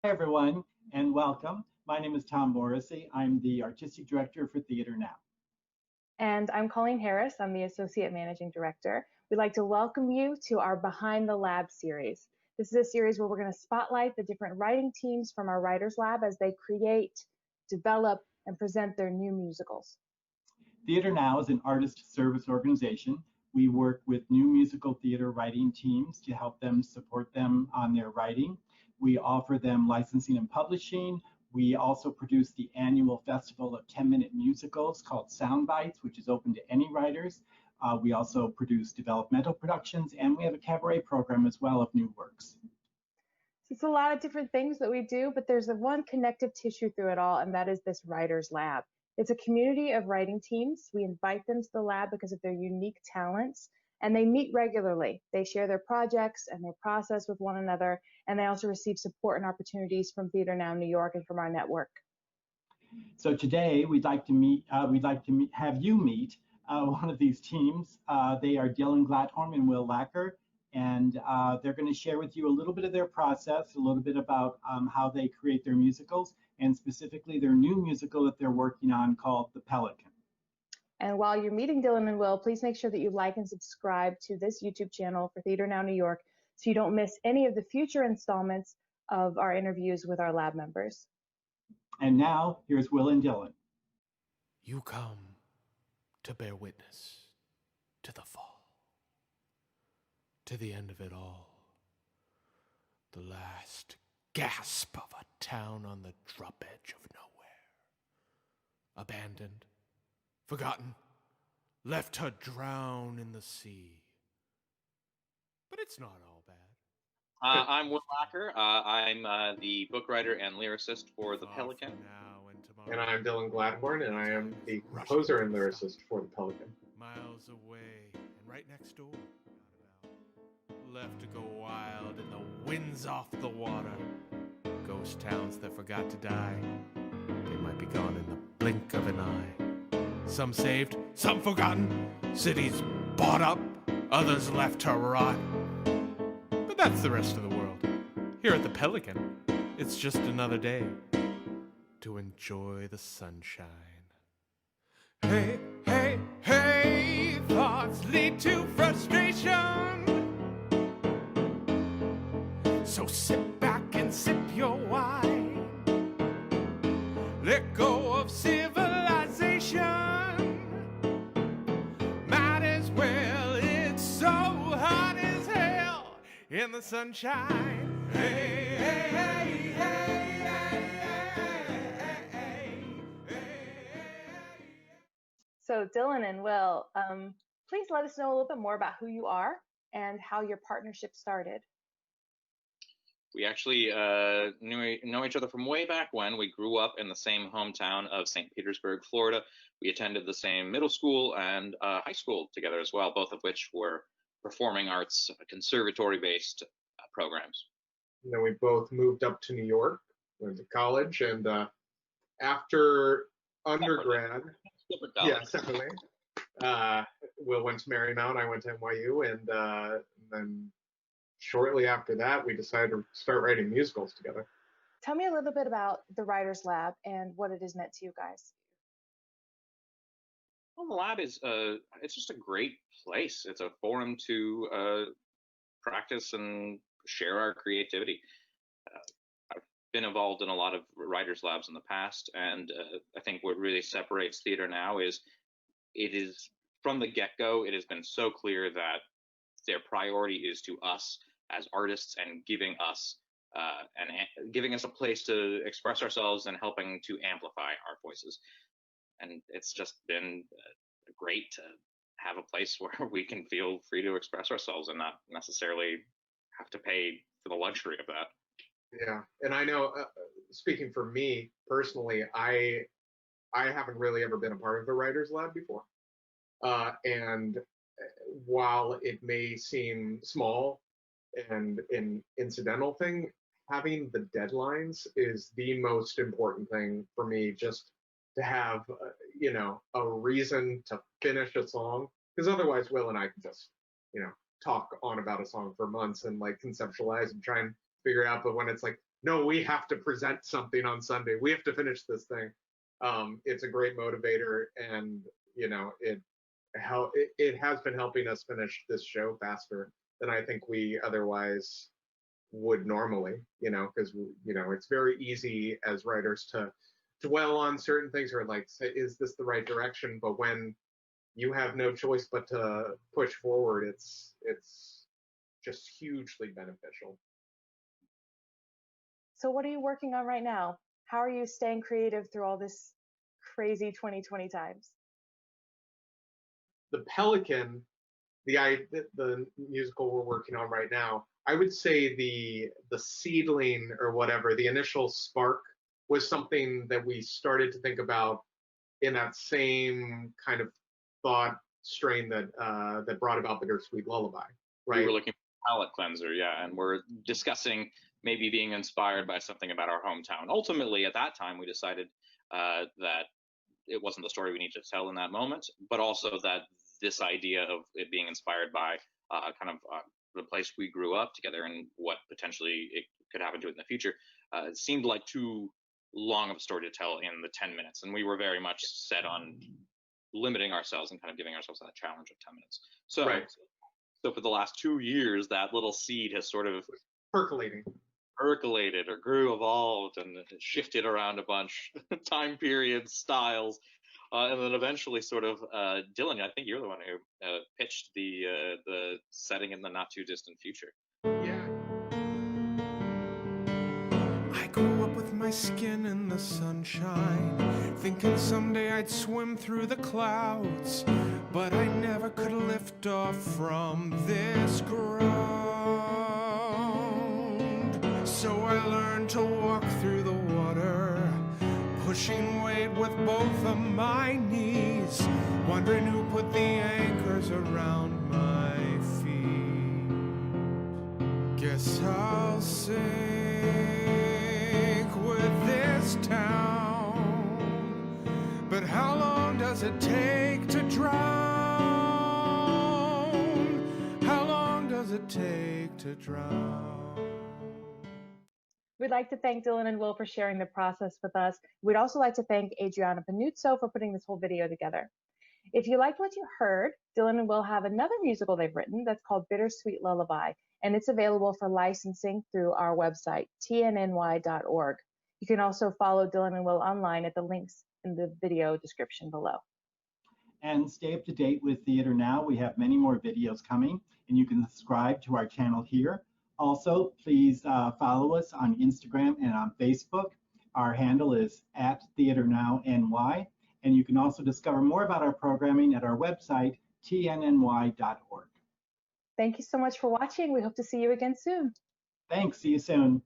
Hi, everyone, and welcome. My name is Tom Morrissey. I'm the Artistic Director for Theater Now. And I'm Colleen Harris. I'm the Associate Managing Director. We'd like to welcome you to our Behind the Lab series. This is a series where we're going to spotlight the different writing teams from our Writers Lab as they create, develop, and present their new musicals. Theater Now is an artist service organization. We work with new musical theater writing teams to help them support them on their writing. We offer them licensing and publishing. We also produce the annual festival of 10-minute musicals called Sound Bites, which is open to any writers. We also produce developmental productions, and we have a cabaret program as well of new works. It's a lot of different things that we do, but there's a one connective tissue through it all, and that is this Writers Lab. It's a community of writing teams. We invite them to the lab because of their unique talents, and they meet regularly. They share their projects and their process with one another, and they also receive support and opportunities from Theater Now New York and from our network. So today have you meet one of these teams. They are Dylan Glatthorn and Will Lacker, and they're going to share with you a little bit of their process, a little bit about how they create their musicals, and specifically their new musical that they're working on called The Pelican. And while you're meeting Dylan and Will, please make sure that you like and subscribe to this YouTube channel for Theater Now New York so you don't miss any of the future installments of our interviews with our lab members. And now, here's Will and Dylan. You come to bear witness to the fall, to the end of it all, the last gasp of a town on the drop edge of nowhere, abandoned, forgotten, left to drown in the sea. But it's not all bad. I'm Will Lacker. I'm the book writer and lyricist for The Pelican. And I'm Dylan Gladthorn, and I am the composer and lyricist for The Pelican. Miles away and right next door. Left to go wild in the winds off the water. Ghost towns that forgot to die. They might be gone in the blink of an eye. Some saved, some forgotten. Cities bought up, others left to rot. But that's the rest of the world. Here at the Pelican, it's just another day to enjoy the sunshine. Hey, hey, hey, thoughts lead to frustration. So sit back and sip your wine. Let go of civilization. Might as well, it's so hot as hell in the sunshine. Hey, hey, hey, hey, hey, hey, hey. So Dylan and Will, please let us know a little bit more about who you are and how your partnership started. We actually know each other from way back when. We grew up in the same hometown of St. Petersburg, Florida. We attended the same middle school and high school together as well, both of which were performing arts, conservatory-based programs. And then we both moved up to New York, went to college, and after undergrad, separately. Will went to Marymount, I went to NYU, and then shortly after that, we decided to start writing musicals together. Tell me a little bit about the Writers Lab and what it has meant to you guys. Well, the lab is it's just a great place. It's a forum to practice and share our creativity. I've been involved in a lot of writers' labs in the past, and I think what really separates Theater Now is it is from the get-go, it has been so clear that their priority is to us as artists and giving us a place to express ourselves and helping to amplify our voices. And it's just been great to have a place where we can feel free to express ourselves and not necessarily have to pay for the luxury of that. Yeah, and I know, speaking for me personally, I haven't really ever been a part of the Writers Lab before. And while it may seem small and an incidental thing, having the deadlines is the most important thing for me, just to have, a reason to finish a song. Because otherwise, Will and I can just, talk on about a song for months and like conceptualize and try and figure out. But when it's like, no, we have to present something on Sunday. We have to finish this thing. It's a great motivator, and it has been helping us finish this show faster than I think we otherwise would normally. Because it's very easy as writers to dwell on certain things or like say, is this the right direction? But when you have no choice but to push forward, it's just hugely beneficial. So what are you working on right now? How are you staying creative through all this crazy 2020 times? The Pelican, the musical we're working on right now, I would say the seedling or whatever, the initial spark was something that we started to think about in that same kind of thought strain that brought about Bittersweet Lullaby, right? We were looking for a palate cleanser, yeah, and we're discussing maybe being inspired by something about our hometown. Ultimately, at that time, we decided that it wasn't the story we needed to tell in that moment, but also that this idea of it being inspired by the place we grew up together and what potentially it could happen to it in the future seemed like too long of a story to tell in the 10 minutes. And we were very much set on limiting ourselves and kind of giving ourselves that challenge of 10 minutes. So, right. So for the last 2 years, that little seed has sort of percolated or grew, evolved, and shifted around a bunch, time periods, styles. And then eventually sort of, Dylan, I think you're the one who pitched the setting in the not too distant future. Yeah. I grew up with my skin in the sunshine, thinking someday I'd swim through the clouds, but I never could lift off from this ground. So I learned to walk through the water, pushing weight with both of my knees, wondering who put the anchors around my feet. Guess I'll sink with this town, but how long does it take to drown? How long does it take to drown? We'd like to thank Dylan and Will for sharing the process with us. We'd also like to thank Adriana Panuzzo for putting this whole video together. If you liked what you heard, Dylan and Will have another musical they've written that's called Bittersweet Lullaby, and it's available for licensing through our website, tnny.org. You can also follow Dylan and Will online at the links in the video description below. And stay up to date with Theater Now. We have many more videos coming, and you can subscribe to our channel here. Also, please follow us on Instagram and on Facebook. Our handle is @TheaterNowNY, and you can also discover more about our programming at our website, tnny.org. Thank you so much for watching. We hope to see you again soon. Thanks. See you soon.